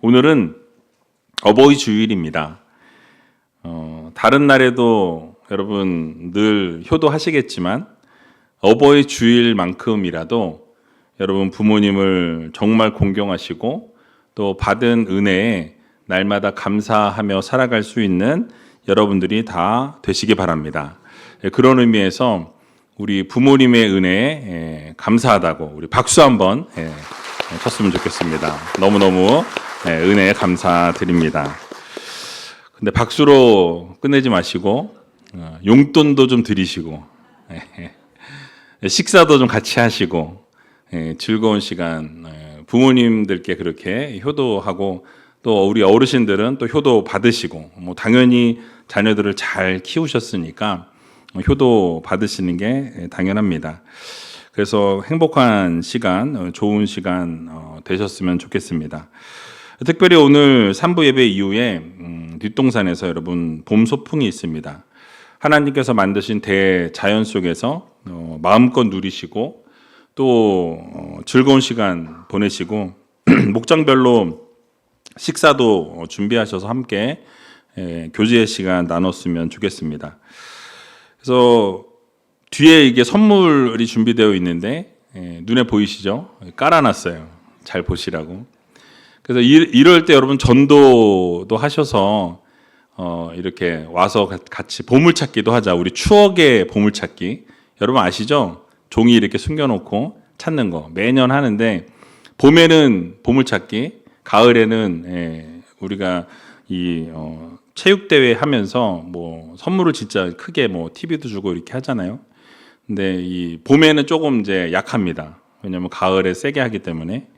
오늘은 어버이 주일입니다. 다른 날에도 여러분 늘 효도하시겠지만 어버이 주일만큼이라도 여러분 부모님을 정말 공경하시고 또 받은 은혜에 날마다 감사하며 살아갈 수 있는 여러분들이 다 되시기 바랍니다. 그런 의미에서 우리 부모님의 은혜에 감사하다고 우리 박수 한번 쳤으면 좋겠습니다. 너무너무 은혜에 감사드립니다. 근데 박수로 끝내지 마시고 용돈도 좀 드리시고 식사도 좀 같이 하시고 즐거운 시간 부모님들께 그렇게 효도하고 또 우리 어르신들은 또 효도 받으시고 뭐 당연히 자녀들을 잘 키우셨으니까 효도 받으시는 게 당연합니다. 그래서 행복한 시간, 좋은 시간 되셨으면 좋겠습니다. 특별히 오늘 3부 예배 이후에 뒷동산에서 여러분 봄 소풍이 있습니다. 하나님께서 만드신 대자연 속에서 마음껏 누리시고 또 즐거운 시간 보내시고 목장별로 식사도 준비하셔서 함께 교제의 시간 나눴으면 좋겠습니다. 그래서 뒤에 이게 선물이 준비되어 있는데 눈에 보이시죠? 깔아놨어요. 잘 보시라고. 그래서 이럴 때 여러분 전도도 하셔서 이렇게 와서 같이 보물찾기도 하자. 우리 추억의 보물찾기. 여러분 아시죠? 종이 이렇게 숨겨놓고 찾는 거 매년 하는데 봄에는 보물찾기, 가을에는 우리가 이 체육대회 하면서 뭐 선물을 진짜 크게 뭐 TV도 주고 이렇게 하잖아요. 근데 이 봄에는 조금 이제 약합니다. 왜냐하면 가을에 세게 하기 때문에.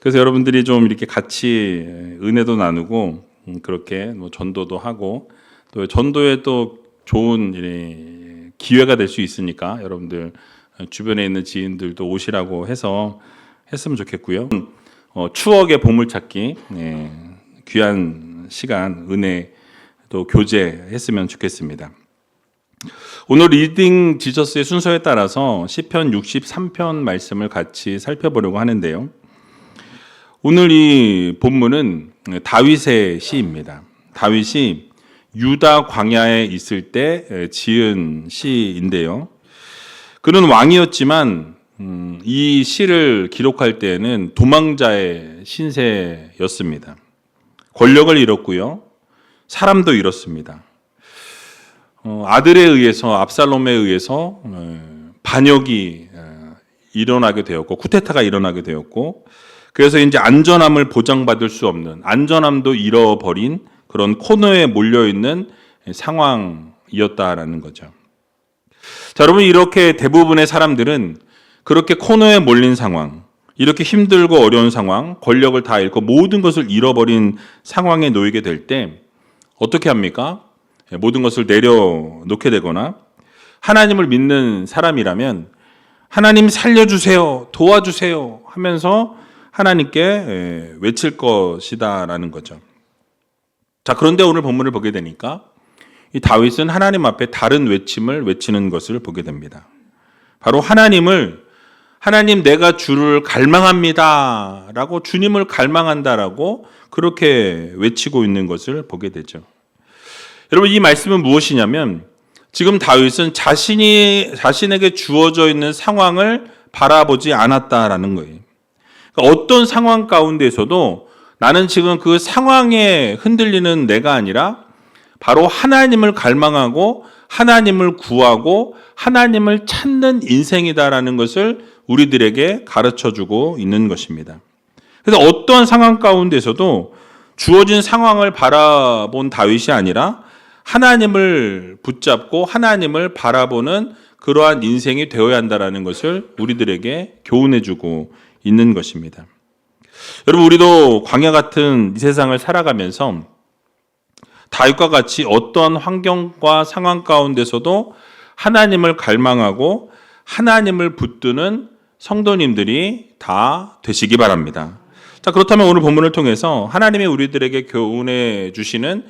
그래서 여러분들이 좀 이렇게 같이 은혜도 나누고 그렇게 뭐 전도도 하고 또 전도에 또 좋은 기회가 될 수 있으니까 여러분들 주변에 있는 지인들도 오시라고 해서 했으면 좋겠고요. 추억의 보물찾기 귀한 시간 은혜 또 교제했으면 좋겠습니다. 오늘 리딩 지저스의 순서에 따라서 시편 63편 말씀을 같이 살펴보려고 하는데요. 오늘 이 본문은 다윗의 시입니다. 다윗이 유다 광야에 있을 때 지은 시인데요. 그는 왕이었지만 이 시를 기록할 때에는 도망자의 신세였습니다. 권력을 잃었고요. 사람도 잃었습니다. 아들에 의해서 압살롬에 의해서 반역이 일어나게 되었고 쿠데타가 일어나게 되었고 그래서 이제 안전함을 보장받을 수 없는 안전함도 잃어버린 그런 코너에 몰려 있는 상황이었다라는 거죠. 자, 여러분 이렇게 대부분의 사람들은 그렇게 코너에 몰린 상황, 이렇게 힘들고 어려운 상황, 권력을 다 잃고 모든 것을 잃어버린 상황에 놓이게 될 때 어떻게 합니까? 모든 것을 내려놓게 되거나 하나님을 믿는 사람이라면 하나님 살려주세요, 도와주세요 하면서 하나님께 외칠 것이다라는 거죠. 자, 그런데 오늘 본문을 보게 되니까 이 다윗은 하나님 앞에 다른 외침을 외치는 것을 보게 됩니다. 바로 하나님 내가 주를 갈망합니다 라고 주님을 갈망한다라고 그렇게 외치고 있는 것을 보게 되죠. 여러분 이 말씀은 무엇이냐면 지금 다윗은 자신에게 주어져 있는 상황을 바라보지 않았다라는 거예요. 그러니까 어떤 상황 가운데서도 나는 지금 그 상황에 흔들리는 내가 아니라 바로 하나님을 갈망하고 하나님을 구하고 하나님을 찾는 인생이다라는 것을 우리들에게 가르쳐주고 있는 것입니다. 그래서 어떤 상황 가운데서도 주어진 상황을 바라본 다윗이 아니라 하나님을 붙잡고 하나님을 바라보는 그러한 인생이 되어야 한다는 것을 우리들에게 교훈해주고 있는 것입니다. 여러분 우리도 광야 같은 이 세상을 살아가면서 다윗과 같이 어떤 환경과 상황 가운데서도 하나님을 갈망하고 하나님을 붙드는 성도님들이 다 되시기 바랍니다. 자, 그렇다면 오늘 본문을 통해서 하나님이 우리들에게 교훈해 주시는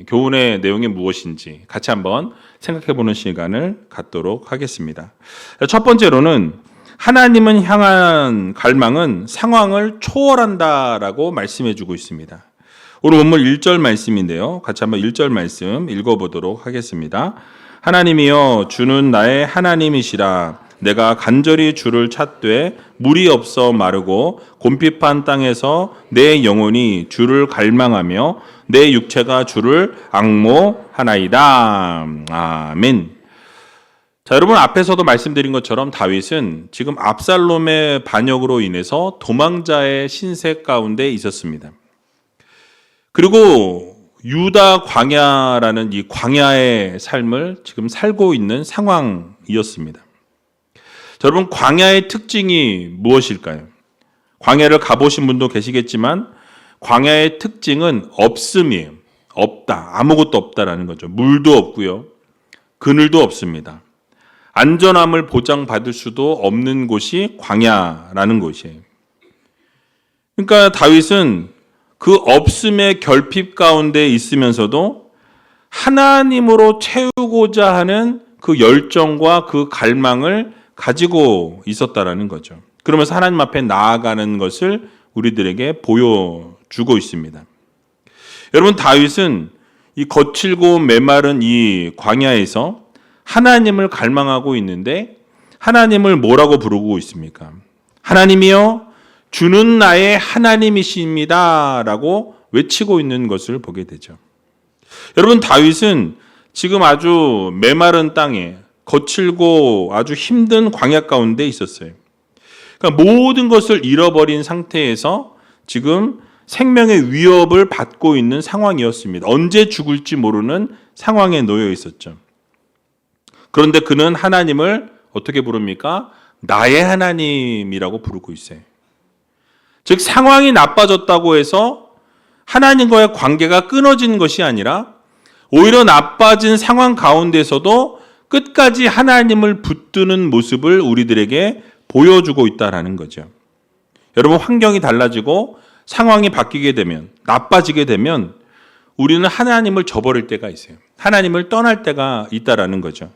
교훈의 내용이 무엇인지 같이 한번 생각해 보는 시간을 갖도록 하겠습니다. 첫 번째로는 하나님은 향한 갈망은 상황을 초월한다라고 말씀해 주고 있습니다. 오늘 본문 1절 말씀인데요. 같이 한번 1절 말씀 읽어보도록 하겠습니다. 하나님이여 주는 나의 하나님이시라. 내가 간절히 주를 찾되 물이 없어 마르고 곰핍한 땅에서 내 영혼이 주를 갈망하며 내 육체가 주를 앙모하나이다. 아멘. 자, 여러분 앞에서도 말씀드린 것처럼 다윗은 지금 압살롬의 반역으로 인해서 도망자의 신세 가운데 있었습니다. 그리고 유다 광야라는 이 광야의 삶을 지금 살고 있는 상황이었습니다. 자, 여러분 광야의 특징이 무엇일까요? 광야를 가보신 분도 계시겠지만 광야의 특징은 없음이에요. 없다. 아무것도 없다라는 거죠. 물도 없고요. 그늘도 없습니다. 안전함을 보장받을 수도 없는 곳이 광야라는 곳이에요. 그러니까 다윗은 그 없음의 결핍 가운데 있으면서도 하나님으로 채우고자 하는 그 열정과 그 갈망을 가지고 있었다라는 거죠. 그러면서 하나님 앞에 나아가는 것을 우리들에게 보여주고 있습니다. 여러분 다윗은 이 거칠고 메마른 이 광야에서 하나님을 갈망하고 있는데 하나님을 뭐라고 부르고 있습니까? 하나님이여 주는 나의 하나님이십니다 라고 외치고 있는 것을 보게 되죠. 여러분 다윗은 지금 아주 메마른 땅에 거칠고 아주 힘든 광야 가운데 있었어요. 그러니까 모든 것을 잃어버린 상태에서 지금 생명의 위협을 받고 있는 상황이었습니다. 언제 죽을지 모르는 상황에 놓여 있었죠. 그런데 그는 하나님을 어떻게 부릅니까? 나의 하나님이라고 부르고 있어요. 즉 상황이 나빠졌다고 해서 하나님과의 관계가 끊어진 것이 아니라 오히려 나빠진 상황 가운데서도 끝까지 하나님을 붙드는 모습을 우리들에게 보여주고 있다는 거죠. 여러분 환경이 달라지고 상황이 바뀌게 되면 나빠지게 되면 우리는 하나님을 저버릴 때가 있어요. 하나님을 떠날 때가 있다라는 거죠.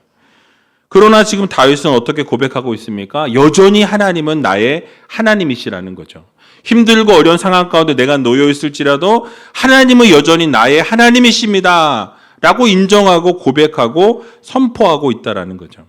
그러나 지금 다윗은 어떻게 고백하고 있습니까? 여전히 하나님은 나의 하나님이시라는 거죠. 힘들고 어려운 상황 가운데 내가 놓여 있을지라도 하나님은 여전히 나의 하나님이십니다. 라고 인정하고 고백하고 선포하고 있다라는 거죠.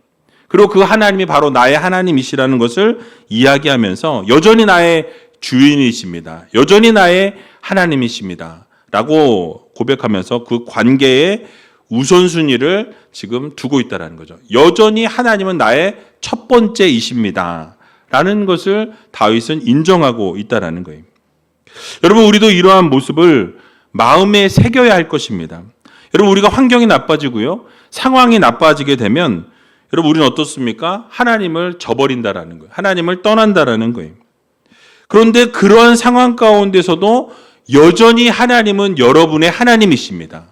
그리고 그 하나님이 바로 나의 하나님이시라는 것을 이야기하면서 여전히 나의 주인이십니다. 여전히 나의 하나님이십니다. 라고 고백하면서 그 관계의 우선순위를 지금 두고 있다는 거죠. 여전히 하나님은 나의 첫 번째이십니다. 라는 것을 다윗은 인정하고 있다는 거예요. 여러분 우리도 이러한 모습을 마음에 새겨야 할 것입니다. 여러분 우리가 환경이 나빠지고요. 상황이 나빠지게 되면 여러분 우리는 어떻습니까? 하나님을 저버린다라는 거예요. 하나님을 떠난다라는 거예요. 그런데 그러한 상황 가운데서도 여전히 하나님은 여러분의 하나님이십니다.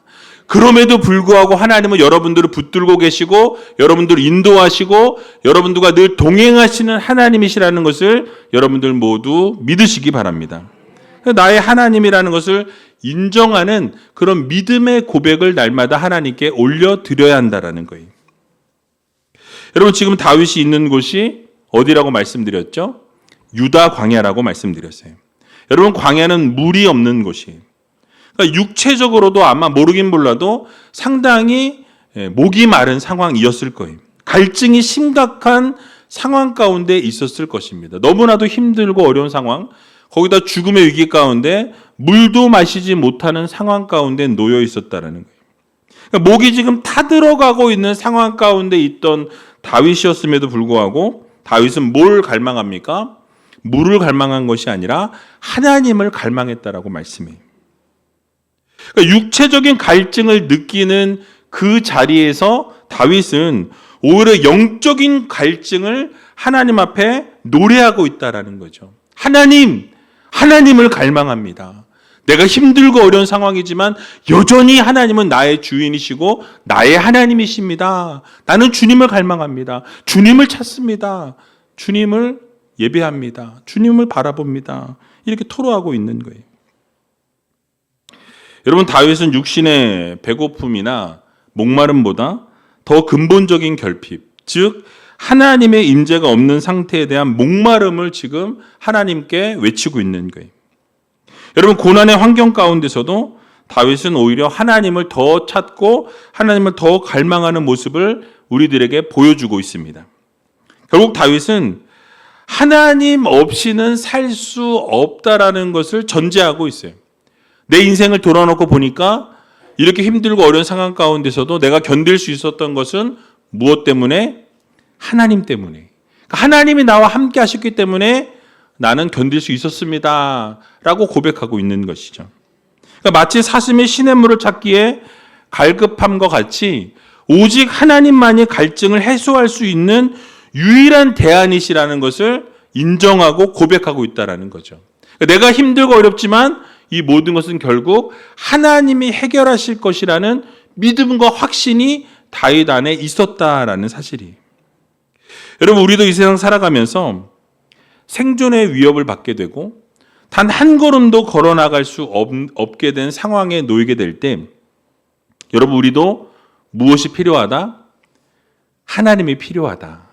그럼에도 불구하고 하나님은 여러분들을 붙들고 계시고 여러분들을 인도하시고 여러분들과 늘 동행하시는 하나님이시라는 것을 여러분들 모두 믿으시기 바랍니다. 나의 하나님이라는 것을 인정하는 그런 믿음의 고백을 날마다 하나님께 올려드려야 한다는 거예요. 여러분 지금 다윗이 있는 곳이 어디라고 말씀드렸죠? 유다 광야라고 말씀드렸어요. 여러분 광야는 물이 없는 곳이에요. 그러니까 육체적으로도 아마 모르긴 몰라도 상당히 목이 마른 상황이었을 거예요. 갈증이 심각한 상황 가운데 있었을 것입니다. 너무나도 힘들고 어려운 상황, 거기다 죽음의 위기 가운데 물도 마시지 못하는 상황 가운데 놓여 있었다는 거예요. 그러니까 목이 지금 타들어가고 있는 상황 가운데 있던 다윗이었음에도 불구하고 다윗은 뭘 갈망합니까? 물을 갈망한 것이 아니라 하나님을 갈망했다라고 말씀해요. 그러니까 육체적인 갈증을 느끼는 그 자리에서 다윗은 오히려 영적인 갈증을 하나님 앞에 노래하고 있다라는 거죠. 하나님을 갈망합니다. 내가 힘들고 어려운 상황이지만 여전히 하나님은 나의 주인이시고 나의 하나님이십니다. 나는 주님을 갈망합니다. 주님을 찾습니다. 주님을 예배합니다. 주님을 바라봅니다. 이렇게 토로하고 있는 거예요. 여러분 다윗은 육신의 배고픔이나 목마름보다 더 근본적인 결핍, 즉 하나님의 임재가 없는 상태에 대한 목마름을 지금 하나님께 외치고 있는 거예요. 여러분, 고난의 환경 가운데서도 다윗은 오히려 하나님을 더 찾고 하나님을 더 갈망하는 모습을 우리들에게 보여주고 있습니다. 결국 다윗은 하나님 없이는 살 수 없다라는 것을 전제하고 있어요. 내 인생을 돌아놓고 보니까 이렇게 힘들고 어려운 상황 가운데서도 내가 견딜 수 있었던 것은 무엇 때문에? 하나님 때문에. 하나님이 나와 함께 하셨기 때문에 나는 견딜 수 있었습니다 라고 고백하고 있는 것이죠. 그러니까 마치 사슴이 시냇물을 찾기에 갈급함과 같이 오직 하나님만이 갈증을 해소할 수 있는 유일한 대안이시라는 것을 인정하고 고백하고 있다는 거죠. 그러니까 내가 힘들고 어렵지만 이 모든 것은 결국 하나님이 해결하실 것이라는 믿음과 확신이 다윗 안에 있었다라는 사실이에요. 여러분, 우리도 이 세상 살아가면서 생존의 위협을 받게 되고 단 한 걸음도 걸어 나갈 수 없게 된 상황에 놓이게 될 때 여러분, 우리도 무엇이 필요하다? 하나님이 필요하다.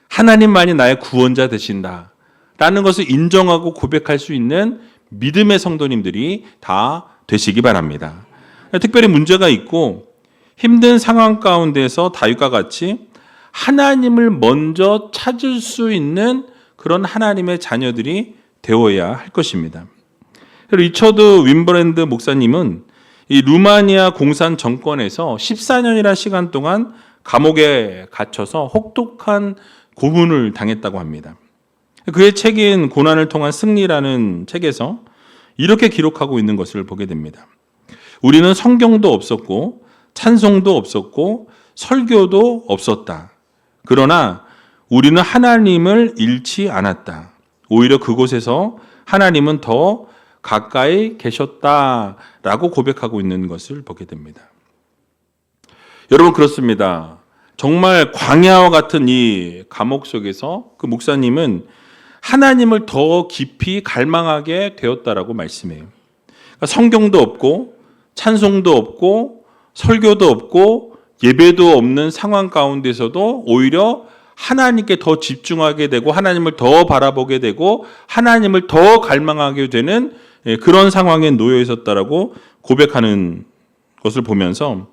하나님만이 나의 구원자 되신다 라는 것을 인정하고 고백할 수 있는 믿음의 성도님들이 다 되시기 바랍니다. 특별히 문제가 있고 힘든 상황 가운데서 다윗과 같이 하나님을 먼저 찾을 수 있는 그런 하나님의 자녀들이 되어야 할 것입니다. 리처드 윈브랜드 목사님은 이 루마니아 공산 정권에서 14년이라는 시간 동안 감옥에 갇혀서 혹독한 고문을 당했다고 합니다. 그의 책인 고난을 통한 승리라는 책에서 이렇게 기록하고 있는 것을 보게 됩니다. 우리는 성경도 없었고 찬송도 없었고 설교도 없었다. 그러나 우리는 하나님을 잃지 않았다. 오히려 그곳에서 하나님은 더 가까이 계셨다라고 고백하고 있는 것을 보게 됩니다. 여러분, 그렇습니다. 정말 광야와 같은 이 감옥 속에서 그 목사님은 하나님을 더 깊이 갈망하게 되었다라고 말씀해요. 그러니까 성경도 없고 찬송도 없고 설교도 없고 예배도 없는 상황 가운데서도 오히려 하나님께 더 집중하게 되고 하나님을 더 바라보게 되고 하나님을 더 갈망하게 되는 그런 상황에 놓여 있었다라고 고백하는 것을 보면서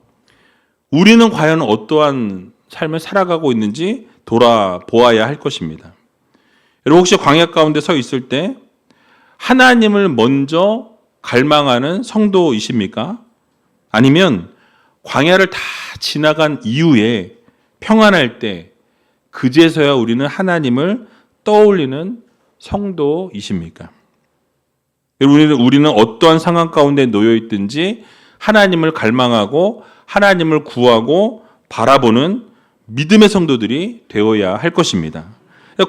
우리는 과연 어떠한 삶을 살아가고 있는지 돌아보아야 할 것입니다. 여러분, 혹시 광야 가운데 서 있을 때 하나님을 먼저 갈망하는 성도이십니까? 아니면 광야를 다 지나간 이후에 평안할 때 그제서야 우리는 하나님을 떠올리는 성도이십니까? 우리는 어떠한 상황 가운데 놓여 있든지 하나님을 갈망하고 하나님을 구하고 바라보는 믿음의 성도들이 되어야 할 것입니다.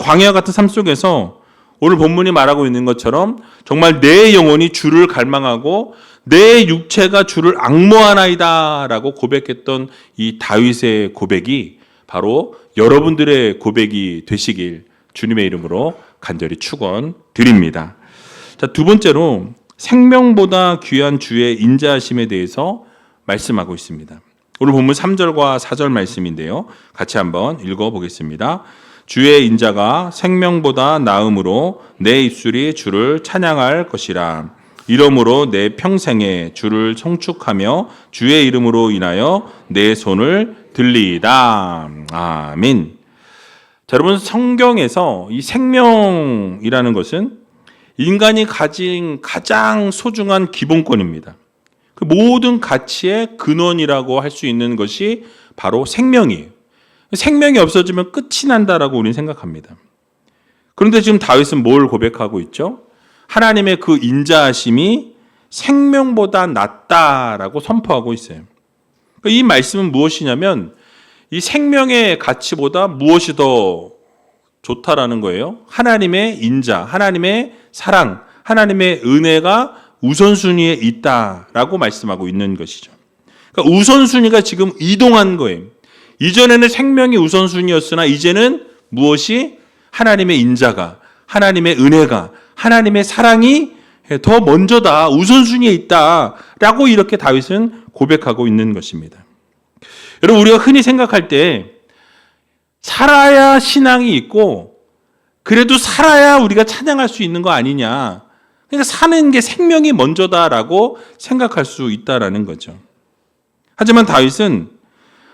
광야 같은 삶 속에서 오늘 본문이 말하고 있는 것처럼 정말 내 영혼이 주를 갈망하고 내 육체가 주를 앙모하나이다 라고 고백했던 이 다윗의 고백이 바로 여러분들의 고백이 되시길 주님의 이름으로 간절히 축원드립니다. 자, 두 번째로 생명보다 귀한 주의 인자하심에 대해서 말씀하고 있습니다. 오늘 본문 3절과 4절 말씀인데요. 같이 한번 읽어보겠습니다. 주의 인자가 생명보다 나음으로 내 입술이 주를 찬양할 것이라. 이러므로 내 평생에 주를 청축하며 주의 이름으로 인하여 내 손을 들리이다. 아멘. 자, 여러분, 성경에서 이 생명이라는 것은 인간이 가진 가장 소중한 기본권입니다. 그 모든 가치의 근원이라고 할 수 있는 것이 바로 생명이에요. 생명이 없어지면 끝이 난다라고 우리는 생각합니다. 그런데 지금 다윗은 뭘 고백하고 있죠? 하나님의 그 인자하심이 생명보다 낫다라고 선포하고 있어요. 이 말씀은 무엇이냐면 이 생명의 가치보다 무엇이 더 좋다라는 거예요. 하나님의 인자, 하나님의 사랑, 하나님의 은혜가 우선순위에 있다라고 말씀하고 있는 것이죠. 그러니까 우선순위가 지금 이동한 거예요. 이전에는 생명이 우선순위였으나 이제는 무엇이? 하나님의 인자가, 하나님의 은혜가, 하나님의 사랑이 더 먼저다, 우선순위에 있다라고 이렇게 다윗은 고백하고 있는 것입니다. 여러분, 우리가 흔히 생각할 때 살아야 신앙이 있고 그래도 살아야 우리가 찬양할 수 있는 거 아니냐. 그러니까 사는 게 생명이 먼저다라고 생각할 수 있다라는 거죠. 하지만 다윗은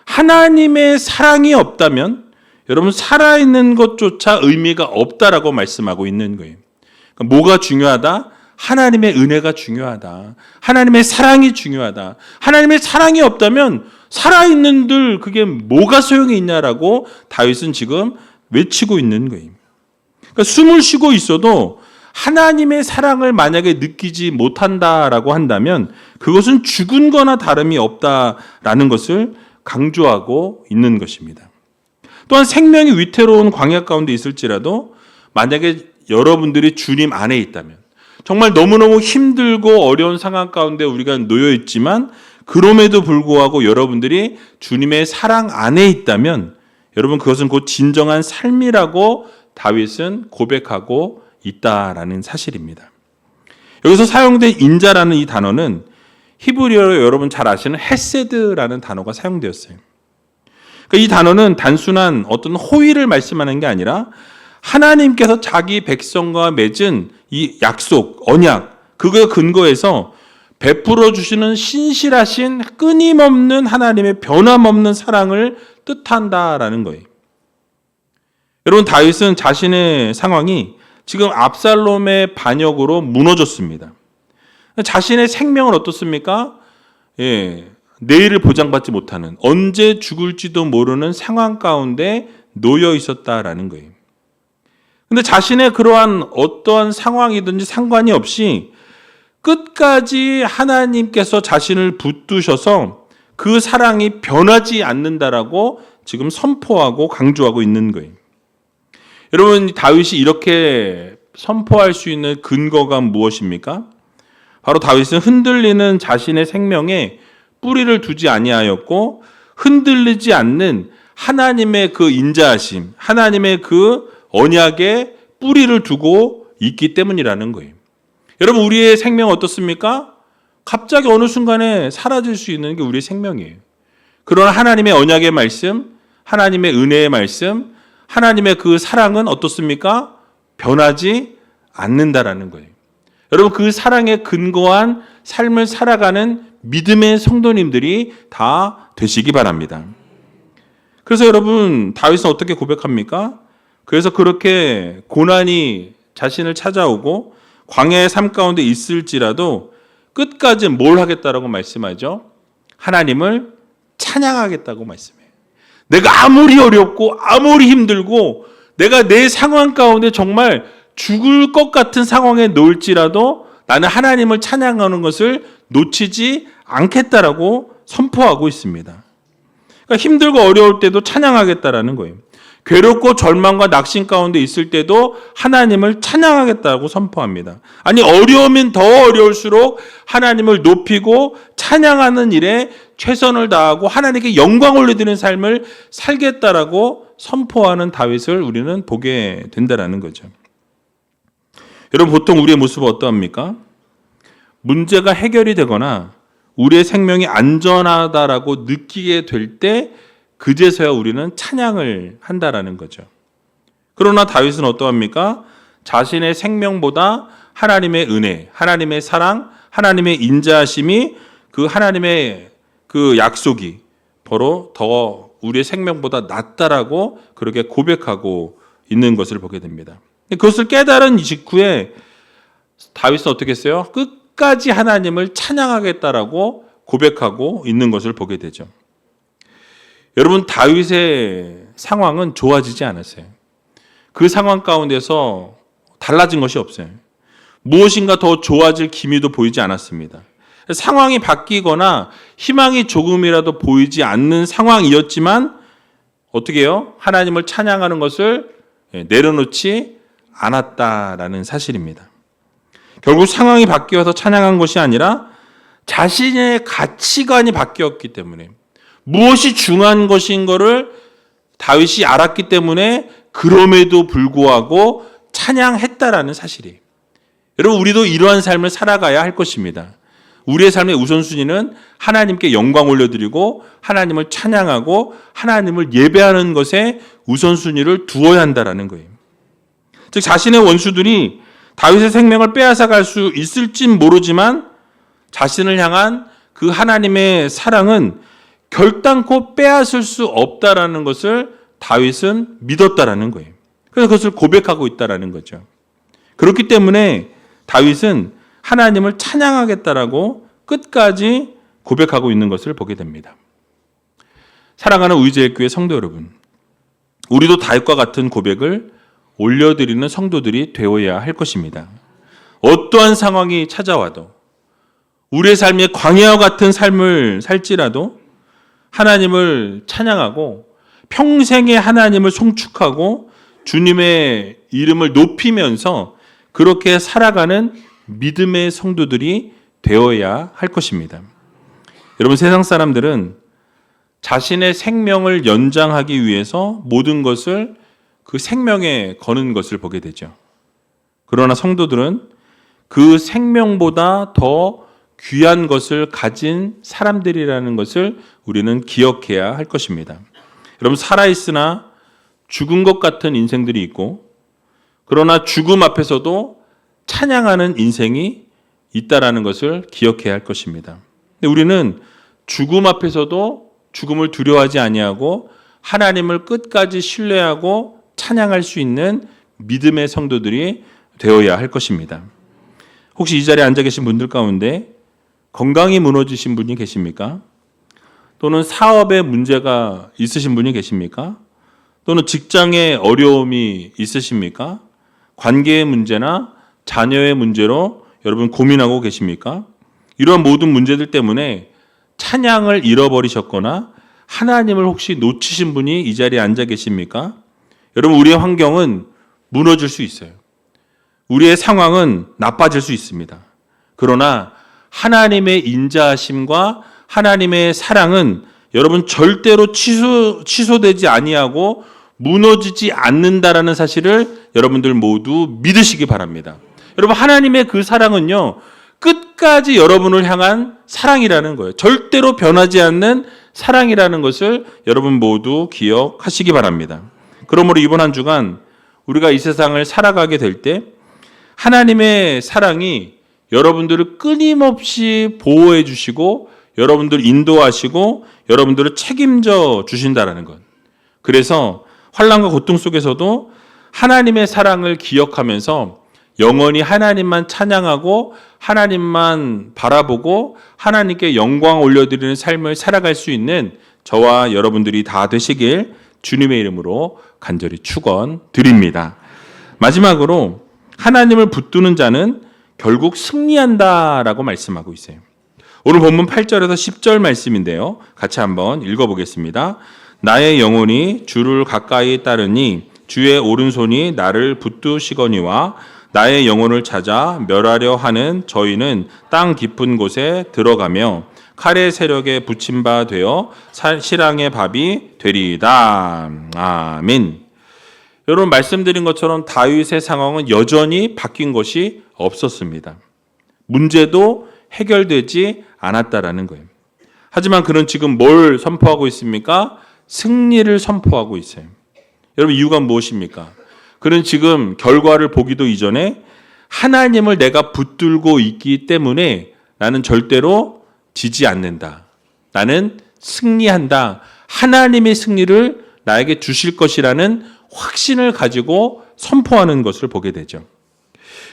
하나님의 사랑이 없다면 여러분 살아있는 것조차 의미가 없다라고 말씀하고 있는 거예요. 그러니까 뭐가 중요하다? 하나님의 은혜가 중요하다. 하나님의 사랑이 중요하다. 하나님의 사랑이 없다면 살아있는들 그게 뭐가 소용이 있냐라고 다윗은 지금 외치고 있는 거예요. 그러니까 숨을 쉬고 있어도 하나님의 사랑을 만약에 느끼지 못한다라고 한다면 그것은 죽은 거나 다름이 없다라는 것을 강조하고 있는 것입니다. 또한 생명이 위태로운 광야 가운데 있을지라도 만약에 여러분들이 주님 안에 있다면 정말 너무너무 힘들고 어려운 상황 가운데 우리가 놓여 있지만 그럼에도 불구하고 여러분들이 주님의 사랑 안에 있다면 여러분 그것은 곧 진정한 삶이라고 다윗은 고백하고 있다라는 사실입니다. 여기서 사용된 인자라는 이 단어는 히브리어로 여러분 잘 아시는 헤세드라는 단어가 사용되었어요. 그러니까 이 단어는 단순한 어떤 호의를 말씀하는 게 아니라 하나님께서 자기 백성과 맺은 이 약속, 언약, 그거에 근거해서 베풀어 주시는 신실하신 끊임없는 하나님의 변함없는 사랑을 뜻한다라는 거예요. 여러분 다윗은 자신의 상황이 지금 압살롬의 반역으로 무너졌습니다. 자신의 생명은 어떻습니까? 내일을 보장받지 못하는 언제 죽을지도 모르는 상황 가운데 놓여 있었다라는 거예요. 근데 자신의 그러한 어떠한 상황이든지 상관이 없이 끝까지 하나님께서 자신을 붙드셔서 그 사랑이 변하지 않는다라고 지금 선포하고 강조하고 있는 거예요. 여러분 다윗이 이렇게 선포할 수 있는 근거가 무엇입니까? 바로 다윗은 흔들리는 자신의 생명에 뿌리를 두지 아니하였고 흔들리지 않는 하나님의 그 인자하심, 하나님의 그 언약에 뿌리를 두고 있기 때문이라는 거예요. 여러분 우리의 생명은 어떻습니까? 갑자기 어느 순간에 사라질 수 있는 게 우리의 생명이에요. 그러나 하나님의 언약의 말씀, 하나님의 은혜의 말씀, 하나님의 그 사랑은 어떻습니까? 변하지 않는다라는 거예요. 여러분 그 사랑에 근거한 삶을 살아가는 믿음의 성도님들이 다 되시기 바랍니다. 그래서 여러분 다윗은 어떻게 고백합니까? 그래서 그렇게 고난이 자신을 찾아오고 광야의 삶 가운데 있을지라도 끝까지 뭘 하겠다라고 말씀하죠? 하나님을 찬양하겠다고 말씀해요. 내가 아무리 어렵고 아무리 힘들고 내가 내 상황 가운데 정말 죽을 것 같은 상황에 놓일지라도 나는 하나님을 찬양하는 것을 놓치지 않겠다라고 선포하고 있습니다. 그러니까 힘들고 어려울 때도 찬양하겠다라는 거예요. 괴롭고 절망과 낙심 가운데 있을 때도 하나님을 찬양하겠다고 선포합니다. 아니 어려우면 더 어려울수록 하나님을 높이고 찬양하는 일에 최선을 다하고 하나님께 영광 올려드리는 삶을 살겠다라고 선포하는 다윗을 우리는 보게 된다라는 거죠. 여러분 보통 우리의 모습은 어떠합니까? 문제가 해결이 되거나 우리의 생명이 안전하다라고 느끼게 될 때 그제서야 우리는 찬양을 한다라는 거죠. 그러나 다윗은 어떠합니까? 자신의 생명보다 하나님의 은혜, 하나님의 사랑, 하나님의 인자하심이 그 하나님의 그 약속이 바로 더 우리의 생명보다 낫다라고 그렇게 고백하고 있는 것을 보게 됩니다. 그것을 깨달은 직후에 다윗은 어떻게 했어요? 끝까지 하나님을 찬양하겠다라고 고백하고 있는 것을 보게 되죠. 여러분 다윗의 상황은 좋아지지 않았어요. 그 상황 가운데서 달라진 것이 없어요. 무엇인가 더 좋아질 기미도 보이지 않았습니다. 상황이 바뀌거나 희망이 조금이라도 보이지 않는 상황이었지만 어떻게 해요? 하나님을 찬양하는 것을 내려놓지 않았다라는 사실입니다. 결국 상황이 바뀌어서 찬양한 것이 아니라 자신의 가치관이 바뀌었기 때문에 무엇이 중요한 것인 것을 다윗이 알았기 때문에 그럼에도 불구하고 찬양했다라는 사실이에요. 여러분 우리도 이러한 삶을 살아가야 할 것입니다. 우리의 삶의 우선순위는 하나님께 영광 올려드리고 하나님을 찬양하고 하나님을 예배하는 것에 우선순위를 두어야 한다라는 거예요. 즉 자신의 원수들이 다윗의 생명을 빼앗아갈 수 있을진 모르지만 자신을 향한 그 하나님의 사랑은 결단코 빼앗을 수 없다라는 것을 다윗은 믿었다라는 거예요. 그래서 그것을 고백하고 있다라는 거죠. 그렇기 때문에 다윗은 하나님을 찬양하겠다라고 끝까지 고백하고 있는 것을 보게 됩니다. 사랑하는 우리제일교회 성도 여러분, 우리도 다윗과 같은 고백을 올려드리는 성도들이 되어야 할 것입니다. 어떠한 상황이 찾아와도 우리의 삶에 광야와 같은 삶을 살지라도 하나님을 찬양하고 평생에 하나님을 송축하고 주님의 이름을 높이면서 그렇게 살아가는 믿음의 성도들이 되어야 할 것입니다. 여러분, 세상 사람들은 자신의 생명을 연장하기 위해서 모든 것을 그 생명에 거는 것을 보게 되죠. 그러나 성도들은 그 생명보다 더 귀한 것을 가진 사람들이라는 것을 우리는 기억해야 할 것입니다. 여러분, 살아있으나 죽은 것 같은 인생들이 있고, 그러나 죽음 앞에서도 찬양하는 인생이 있다라는 것을 기억해야 할 것입니다. 근데 우리는 죽음 앞에서도 죽음을 두려워하지 아니하고 하나님을 끝까지 신뢰하고 찬양할 수 있는 믿음의 성도들이 되어야 할 것입니다. 혹시 이 자리에 앉아 계신 분들 가운데 건강이 무너지신 분이 계십니까? 또는 사업에 문제가 있으신 분이 계십니까? 또는 직장에 어려움이 있으십니까? 관계의 문제나 자녀의 문제로 여러분 고민하고 계십니까? 이런 모든 문제들 때문에 찬양을 잃어버리셨거나 하나님을 혹시 놓치신 분이 이 자리에 앉아 계십니까? 여러분, 우리의 환경은 무너질 수 있어요. 우리의 상황은 나빠질 수 있습니다. 그러나 하나님의 인자하심과 하나님의 사랑은 여러분 절대로 취소되지 아니하고 무너지지 않는다라는 사실을 여러분들 모두 믿으시기 바랍니다. 여러분, 하나님의 그 사랑은요, 끝까지 여러분을 향한 사랑이라는 거예요. 절대로 변하지 않는 사랑이라는 것을 여러분 모두 기억하시기 바랍니다. 그러므로 이번 한 주간 우리가 이 세상을 살아가게 될 때 하나님의 사랑이 여러분들을 끊임없이 보호해 주시고 여러분들을 인도하시고 여러분들을 책임져 주신다라는 것. 그래서 환난과 고통 속에서도 하나님의 사랑을 기억하면서 영원히 하나님만 찬양하고 하나님만 바라보고 하나님께 영광 올려드리는 삶을 살아갈 수 있는 저와 여러분들이 다 되시길 주님의 이름으로 간절히 축원드립니다. 마지막으로 하나님을 붙드는 자는 결국 승리한다라고 말씀하고 있어요. 오늘 본문 8절에서 10절 말씀인데요. 같이 한번 읽어보겠습니다. 나의 영혼이 주를 가까이 따르니 주의 오른손이 나를 붙드시거니와 나의 영혼을 찾아 멸하려 하는 저희는 땅 깊은 곳에 들어가며 칼의 세력에 붙임 바 되어 실황의 밥이 되리이다. 아멘. 여러분, 말씀드린 것처럼 다윗의 상황은 여전히 바뀐 것이 없었습니다. 문제도 해결되지 않았다라는 거예요. 하지만 그는 지금 뭘 선포하고 있습니까? 승리를 선포하고 있어요. 여러분, 이유가 무엇입니까? 그는 지금 결과를 보기도 이전에 하나님을 내가 붙들고 있기 때문에 나는 절대로 지지 않는다. 나는 승리한다. 하나님의 승리를 나에게 주실 것이라는 확신을 가지고 선포하는 것을 보게 되죠.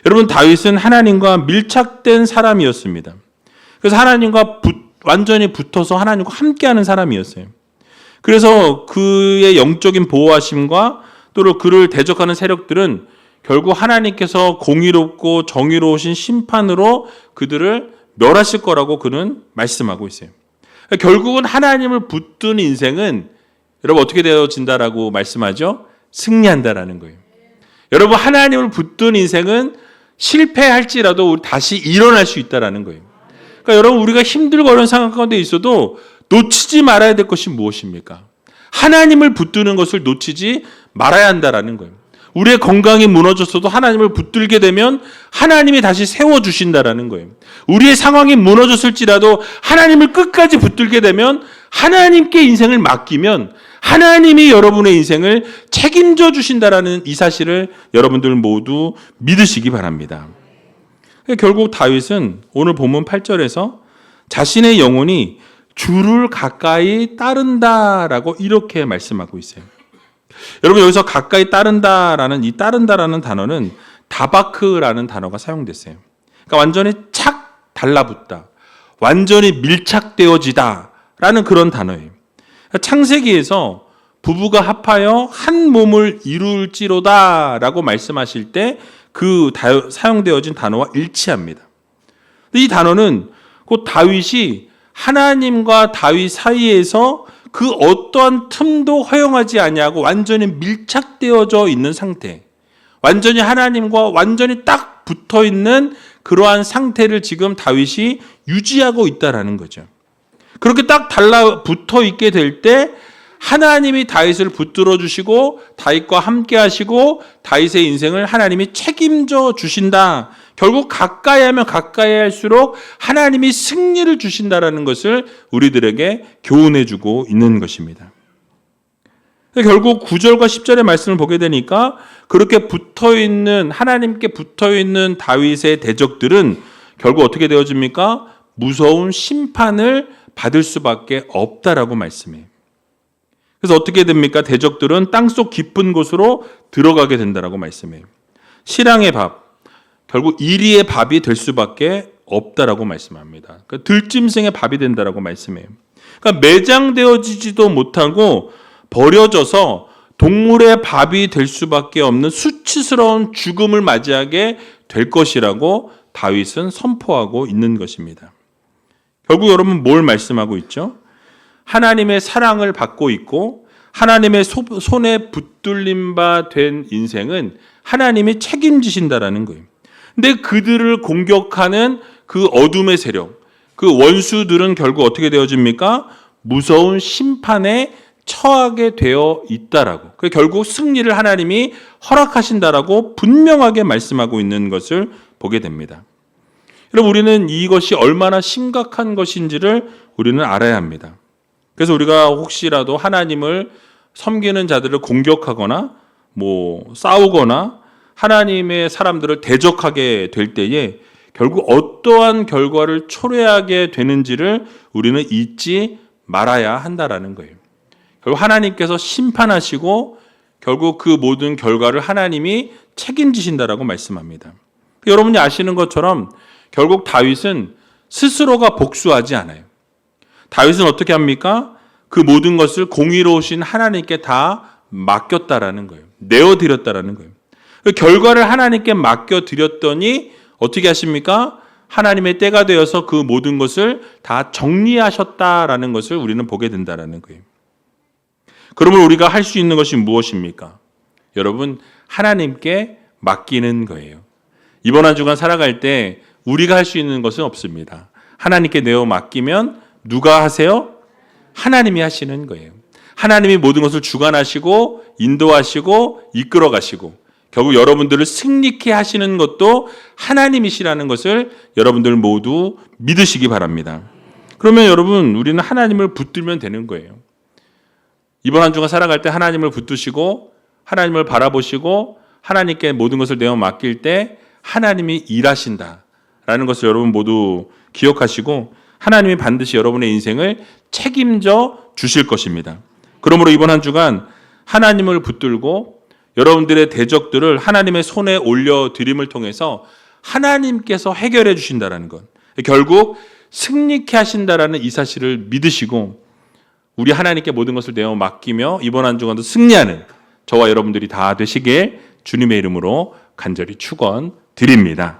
여러분, 다윗은 하나님과 밀착된 사람이었습니다. 그래서 하나님과 완전히 붙어서 하나님과 함께하는 사람이었어요. 그래서 그의 영적인 보호하심과 또 그를 대적하는 세력들은 결국 하나님께서 공의롭고 정의로우신 심판으로 그들을 멸하실 거라고 그는 말씀하고 있어요. 결국은 하나님을 붙든 인생은 여러분 어떻게 되어진다라고 말씀하죠? 승리한다라는 거예요. 여러분, 하나님을 붙든 인생은 실패할지라도 다시 일어날 수 있다라는 거예요. 그러니까 여러분, 우리가 힘들고 어려운 상황 가운데 있어도 놓치지 말아야 될 것이 무엇입니까? 하나님을 붙드는 것을 놓치지 말아야 한다라는 거예요. 우리의 건강이 무너졌어도 하나님을 붙들게 되면 하나님이 다시 세워주신다라는 거예요. 우리의 상황이 무너졌을지라도 하나님을 끝까지 붙들게 되면 하나님께 인생을 맡기면 하나님이 여러분의 인생을 책임져 주신다라는 이 사실을 여러분들 모두 믿으시기 바랍니다. 결국 다윗은 오늘 본문 8절에서 자신의 영혼이 주를 가까이 따른다라고 이렇게 말씀하고 있어요. 여러분 여기서 가까이 따른다라는 이 따른다라는 단어는 다바크라는 단어가 사용됐어요. 그러니까 완전히 착 달라붙다, 완전히 밀착되어지다라는 그런 단어예요. 창세기에서 부부가 합하여 한 몸을 이룰지로다라고 말씀하실 때 그 사용되어진 단어와 일치합니다. 이 단어는 곧 다윗이 하나님과 다윗 사이에서 그 어떠한 틈도 허용하지 아니하고 완전히 밀착되어져 있는 상태, 완전히 하나님과 완전히 딱 붙어 있는 그러한 상태를 지금 다윗이 유지하고 있다라는 거죠. 그렇게 딱 달라붙어 있게 될 때 하나님이 다윗을 붙들어 주시고 다윗과 함께 하시고 다윗의 인생을 하나님이 책임져 주신다. 결국 가까이 하면 가까이 할수록 하나님이 승리를 주신다라는 것을 우리들에게 교훈해 주고 있는 것입니다. 결국 9절과 10절의 말씀을 보게 되니까 그렇게 붙어있는 하나님께 붙어있는 다윗의 대적들은 결국 어떻게 되어집니까? 무서운 심판을 받을 수밖에 없다라고 말씀해요. 그래서 어떻게 됩니까? 대적들은 땅속 깊은 곳으로 들어가게 된다라고 말씀해요. 실랑의 밥, 결국 이리의 밥이 될 수밖에 없다라고 말씀합니다. 그러니까 들짐승의 밥이 된다라고 말씀해요. 그러니까 매장되어지지도 못하고 버려져서 동물의 밥이 될 수밖에 없는 수치스러운 죽음을 맞이하게 될 것이라고 다윗은 선포하고 있는 것입니다. 결국 여러분 뭘 말씀하고 있죠? 하나님의 사랑을 받고 있고 하나님의 손에 붙들림 바 된 인생은 하나님이 책임지신다라는 거예요. 근데 그들을 공격하는 그 어둠의 세력, 그 원수들은 결국 어떻게 되어집니까? 무서운 심판에 처하게 되어 있다라고. 결국 승리를 하나님이 허락하신다라고 분명하게 말씀하고 있는 것을 보게 됩니다. 여러분 우리는 이것이 얼마나 심각한 것인지를 우리는 알아야 합니다. 그래서 우리가 혹시라도 하나님을 섬기는 자들을 공격하거나 싸우거나 하나님의 사람들을 대적하게 될 때에 결국 어떠한 결과를 초래하게 되는지를 우리는 잊지 말아야 한다라는 거예요. 결국 하나님께서 심판하시고 결국 그 모든 결과를 하나님이 책임지신다라고 말씀합니다. 여러분이 아시는 것처럼 결국 다윗은 스스로가 복수하지 않아요. 다윗은 어떻게 합니까? 그 모든 것을 공의로우신 하나님께 다 맡겼다라는 거예요. 내어드렸다라는 거예요. 그 결과를 하나님께 맡겨드렸더니 어떻게 하십니까? 하나님의 때가 되어서 그 모든 것을 다 정리하셨다라는 것을 우리는 보게 된다라는 거예요. 그러면 우리가 할 수 있는 것이 무엇입니까? 여러분, 하나님께 맡기는 거예요. 이번 한 주간 살아갈 때 우리가 할 수 있는 것은 없습니다. 하나님께 내어 맡기면 누가 하세요? 하나님이 하시는 거예요. 하나님이 모든 것을 주관하시고 인도하시고 이끌어 가시고 결국 여러분들을 승리케 하시는 것도 하나님이시라는 것을 여러분들 모두 믿으시기 바랍니다. 그러면 여러분 우리는 하나님을 붙들면 되는 거예요. 이번 한 주간 살아갈 때 하나님을 붙드시고 하나님을 바라보시고 하나님께 모든 것을 내어 맡길 때 하나님이 일하신다라는 것을 여러분 모두 기억하시고 하나님이 반드시 여러분의 인생을 책임져 주실 것입니다. 그러므로 이번 한 주간 하나님을 붙들고 여러분들의 대적들을 하나님의 손에 올려드림을 통해서 하나님께서 해결해 주신다는 것, 결국 승리케 하신다라는 이 사실을 믿으시고 우리 하나님께 모든 것을 내어 맡기며 이번 한 주간도 승리하는 저와 여러분들이 다 되시길 주님의 이름으로 간절히 축원드립니다.